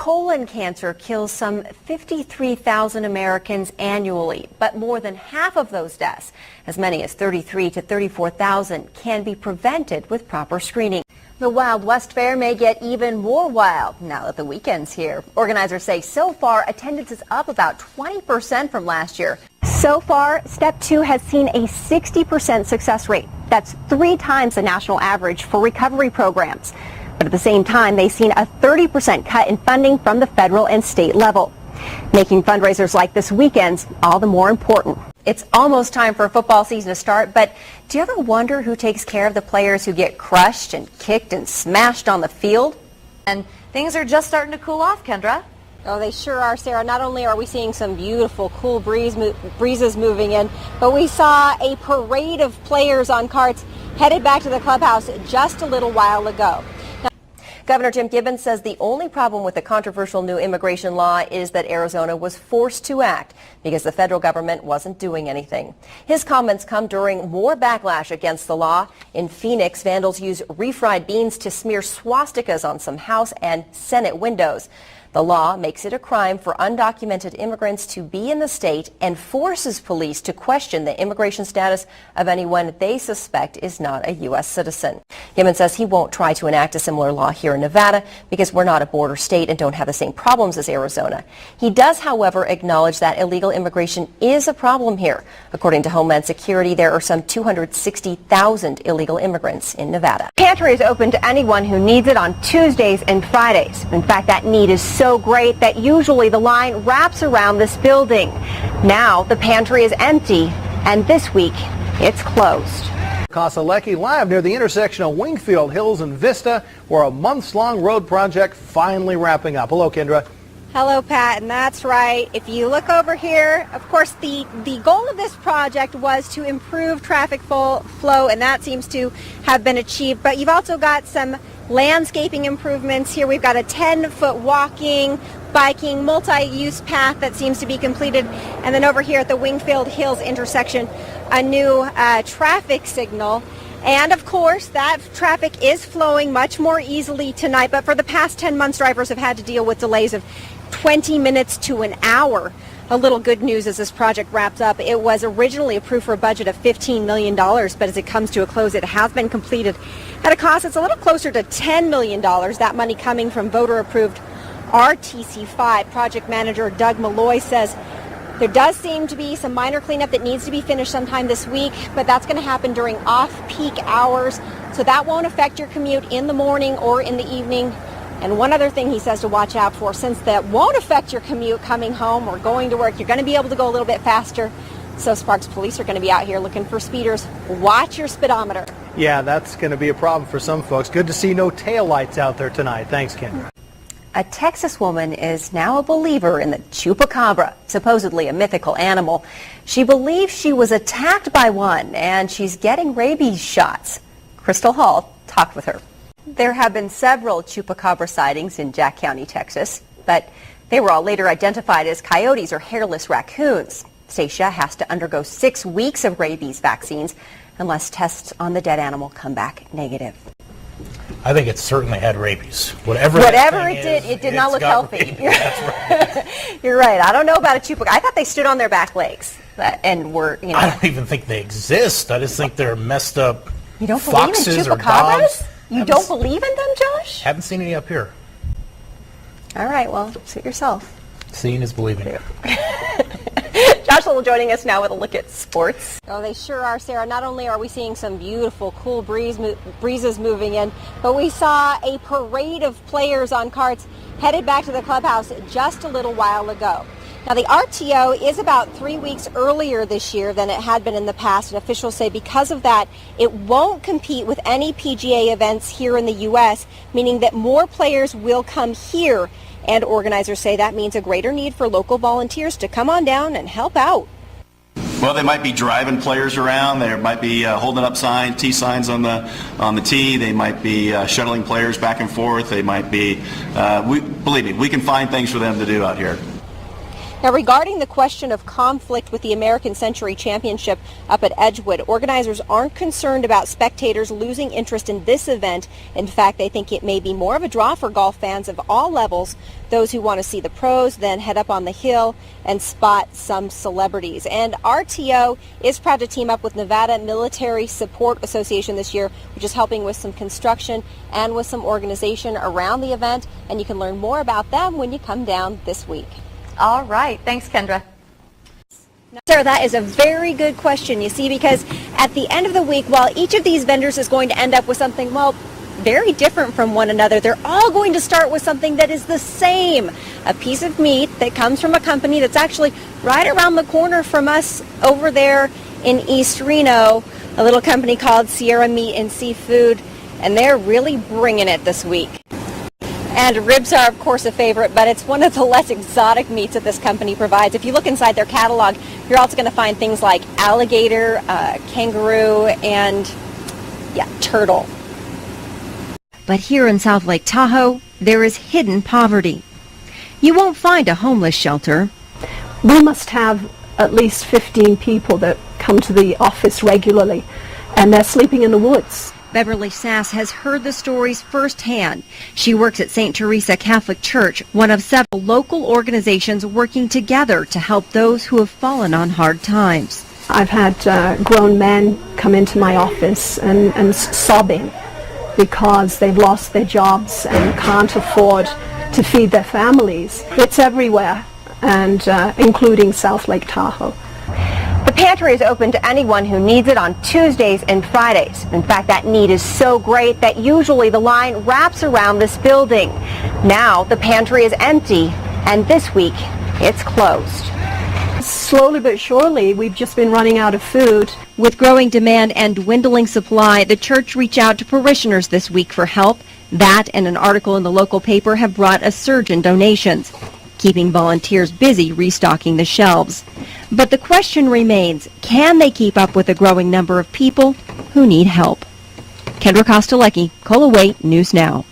Colon cancer kills some 53,000 Americans annually, but more than half of those deaths, as many as 33 to 34,000, can be prevented with proper screening. The Wild West Fair may get even more wild now that the weekend's here. Organizers say so far attendance is up about 20% from last year. So far, Step 2 has seen a 60% success rate. That's 3 times the national average for recovery programs. But at the same time, they've seen a 30% cut in funding from the federal and state level, making fundraisers like this weekend's all the more important. It's almost time for football season to start, but do you ever wonder who takes care of the players who get crushed and kicked and smashed on the field? And things are just starting to cool off, Kendra. Oh, they sure are, Sarah. Not only are we seeing some beautiful, cool breezes moving in, but we saw a parade of players on carts headed back to the clubhouse just a little while ago. Governor Jim Gibbons says the only problem with the controversial new immigration law is that Arizona was forced to act because the federal government wasn't doing anything. His comments come during more backlash against the law. In Phoenix, vandals used refried beans to smear swastikas on some House and Senate windows. The law makes it a crime for undocumented immigrants to be in the state and forces police to question the immigration status of anyone they suspect is not a U.S. citizen. Gibbons says he won't try to enact a similar law here in Nevada because we're not a border state and don't have the same problems as Arizona. He does, however, acknowledge that illegal immigration is a problem here. According to Homeland Security, there are some 260,000 illegal immigrants in Nevada. Pantry is open to anyone who needs it on Tuesdays and Fridays. In fact, that need is so great that usually the line wraps around this building. Now the pantry is empty, and this week it's closed. Koselecki live near the intersection of Wingfield Hills and Vista, where a months-long road project finally wrapping up. Hello, Kendra. Hello, Pat, and that's right. If you look over here, of course, the goal of this project was to improve traffic flow, and that seems to have been achieved. But you've also got some landscaping improvements here. We've got a 10-foot walking, biking, multi-use path that seems to be completed. And then over here at the Wingfield Hills intersection, a new traffic signal. And of course, that traffic is flowing much more easily tonight. But for the past 10 months, drivers have had to deal with delays of 20 minutes to an hour. A little good news as this project wraps up. It was originally approved for a budget of $15 million, but as it comes to a close, it has been completed at a cost that's a little closer to $10 million. That money coming from voter-approved RTC5. Project manager Doug Malloy says there does seem to be some minor cleanup that needs to be finished sometime this week, but that's going to happen during off-peak hours, so that won't affect your commute in the morning or in the evening. And one other thing he says to watch out for, since that won't affect your commute coming home or going to work, you're going to be able to go a little bit faster. So Sparks police are going to be out here looking for speeders. Watch your speedometer. Yeah, that's going to be a problem for some folks. Good to see no taillights out there tonight. Thanks, Kendra. A Texas woman is now a believer in the chupacabra, supposedly a mythical animal. She believes she was attacked by one, and she's getting rabies shots. Crystal Hall talked with her. There have been several chupacabra sightings in Jack County, Texas, but they were all later identified as coyotes or hairless raccoons. Stacia has to undergo 6 weeks of rabies vaccines unless tests on the dead animal come back negative. I think it certainly had rabies. Whatever it did not look healthy. That's right. You're right. I don't know about a chupacabra. I thought they stood on their back legs and were, you know. I don't even think they exist. I just think they're messed up You don't foxes believe in or dogs. chupacabras? You don't believe in them, Josh? Haven't seen any up here. All right, well, suit yourself. Seeing is believing. Josh Little joining us now with a look at sports. Oh, they sure are, Sarah. Not only are we seeing some beautiful, cool breezes moving in, but we saw a parade of players on carts headed back to the clubhouse just a little while ago. Now, the RTO is about 3 weeks earlier this year than it had been in the past, and officials say because of that, it won't compete with any PGA events here in the U.S., meaning that more players will come here, and organizers say that means a greater need for local volunteers to come on down and help out. Well, they might be driving players around. They might be holding up tee signs on the tee. They might be shuttling players back and forth. They might be, believe me, we can find things for them to do out here. Now, regarding the question of conflict with the American Century Championship up at Edgewood, organizers aren't concerned about spectators losing interest in this event. In fact, they think it may be more of a draw for golf fans of all levels, those who want to see the pros, then head up on the hill and spot some celebrities. And RTO is proud to team up with Nevada Military Support Association this year, which is helping with some construction and with some organization around the event. And you can learn more about them when you come down this week. All right. Thanks, Kendra. Sarah, that is a very good question, you see, because at the end of the week, while each of these vendors is going to end up with something, well, very different from one another, they're all going to start with something that is the same. A piece of meat that comes from a company that's actually right around the corner from us over there in East Reno, a little company called Sierra Meat and Seafood, and they're really bringing it this week. And ribs are, of course, a favorite, but it's one of the less exotic meats that this company provides. If you look inside their catalog, you're also going to find things like alligator, kangaroo, and, turtle. But here in South Lake Tahoe, there is hidden poverty. You won't find a homeless shelter. We must have at least 15 people that come to the office regularly, and they're sleeping in the woods. Beverly Sass has heard the stories firsthand. She works at St. Teresa Catholic Church, one of several local organizations working together to help those who have fallen on hard times. I've had grown men come into my office and sobbing because they've lost their jobs and can't afford to feed their families. It's everywhere, and including South Lake Tahoe. The pantry is open to anyone who needs it on Tuesdays and Fridays. In fact, that need is so great that usually the line wraps around this building. Now the pantry is empty, and this week it's closed. Slowly but surely, we've just been running out of food. With growing demand and dwindling supply, the church reached out to parishioners this week for help. That and an article in the local paper have brought a surge in donations, keeping volunteers busy restocking the shelves. But the question remains, can they keep up with the growing number of people who need help? Kendra Kostelecki, Colaway News Now.